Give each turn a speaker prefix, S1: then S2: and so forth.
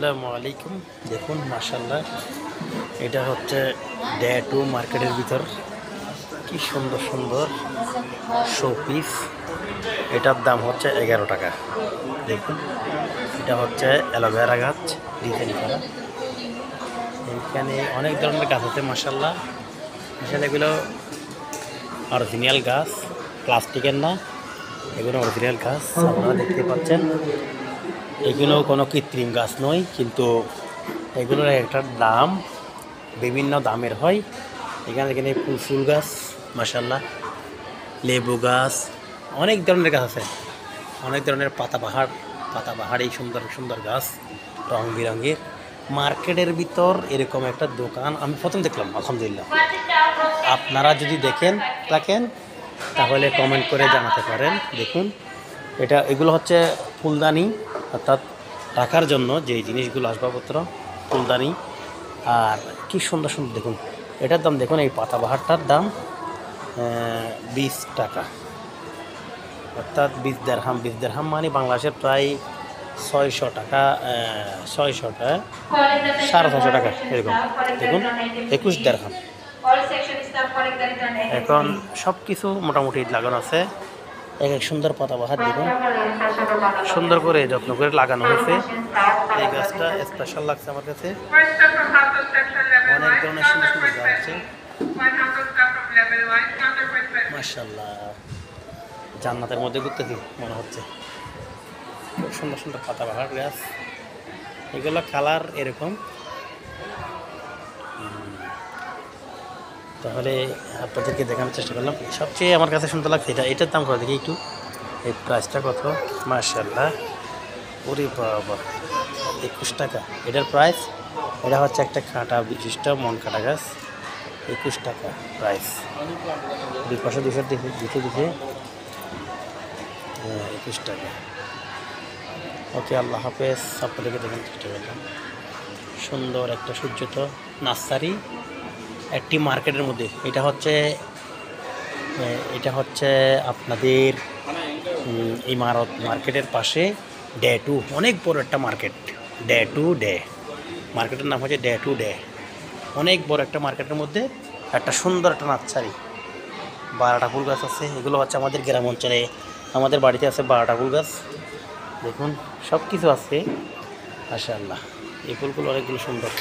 S1: আসসালামু আলাইকুম। দেখুন মাশাআল্লাহ, এটা হচ্ছে ডে টু মার্কেটের ভিতর। কি সুন্দর সুন্দর শোপিস। এটার দাম হচ্ছে 11 টাকা। দেখুন, এটা হচ্ছে অ্যালোভেরা গাছ, ডিজাইন করা। এইখানে অনেক ধরনের গাছ আছে মাশাআল্লাহ। আসলে এগুলো অরিজিনাল গাছ, প্লাস্টিকের না, এগুলো অরিজিনাল গাছ। আপনারা দেখতে পাচ্ছেন, এগুলো কোনো কৃত্রিম গাছ নয়, কিন্তু এগুলোর একটা দাম বিভিন্ন দামের হয়। এখানে ফুল গাছ মাশাআল্লাহ, লেবু গাছ, অনেক ধরনের গাছ আছে, অনেক ধরনের পাতাবাহার এই সুন্দর সুন্দর গাছ, রং বেরঙের। মার্কেটের ভিতর এরকম একটা দোকান আমি প্রথম দেখলাম, আলহামদুলিল্লাহ। আপনারা যদি থাকেন তাহলে কমেন্ট করে জানাতে পারেন। দেখুন, এগুলো হচ্ছে ফুলদানি, অর্থাৎ রাখার জন্য যে জিনিসগুলো, আসবাবপত্র, ফুলদানি। আর কি সুন্দর সুন্দর দেখুন, এটার দাম দেখুন, এই পাতাবাহারটার দাম 20 টাকা, অর্থাৎ 20 দেরহাম। 20 দেরহাম মানে বাংলাদেশের প্রায় 600 টাকা, 600 টাকা, 650 টাকা এরকম। দেখুন, 21 দেরহাম। এখন সব কিছু মোটামুটি লাগানো আছে। এক সুন্দর পাতাবাহার দেখুন, সুন্দর করে যত্ন করে লাগানো হয়েছে। এই গাছটা স্পেশাল লাগছে আমার কাছে। অনেক ধরনের সুন্দর সুন্দর গাছ আছে মাশাআল্লাহ। জান্নাতের মধ্যে ঘুরতেছি মনে হচ্ছে। খুব সুন্দর সুন্দর পাতাবাহার গাছ, এগুলো কালার এরকম। তাহলে আপনাদেরকে দেখানোর চেষ্টা করলাম। সবচেয়ে আমার কাছে সুন্দর লাগছে এটার দাম কত দেখি একটু, এই প্রাইসটা কত মাশাআল্লাহ। ওরে বাবা, 21 টাকা এটার প্রাইস। এটা হচ্ছে একটা কাঁটা বিশিষ্ট মন কাটা গাছ, 21 টাকা প্রাইস। দুই পাশে দিতে 21 টাকা। ওকে, আল্লাহ হাফেজ। আপনাদেরকে দেখানোর চেষ্টা করলাম সুন্দর একটা সূর্যত নার্সারি একটি মার্কেটের মধ্যে। এটা হচ্ছে আপনাদের ইমারত মার্কেটের পাশে ডে টু, অনেক বড় একটা মার্কেট। ডে মার্কেটের নাম হচ্ছে ডে টু। অনেক বড় একটা মার্কেটের মধ্যে একটা সুন্দর একটা নার্সারি। 12টা ফুল গাছ আছে। এগুলো হচ্ছে আমাদের গ্রাম অঞ্চলে, আমাদের বাড়িতে আছে 12টা ফুল গাছ। দেখুন, সব কিছু আছে মাশাআল্লাহ। এই ফুলগুলো অনেকগুলো সুন্দর।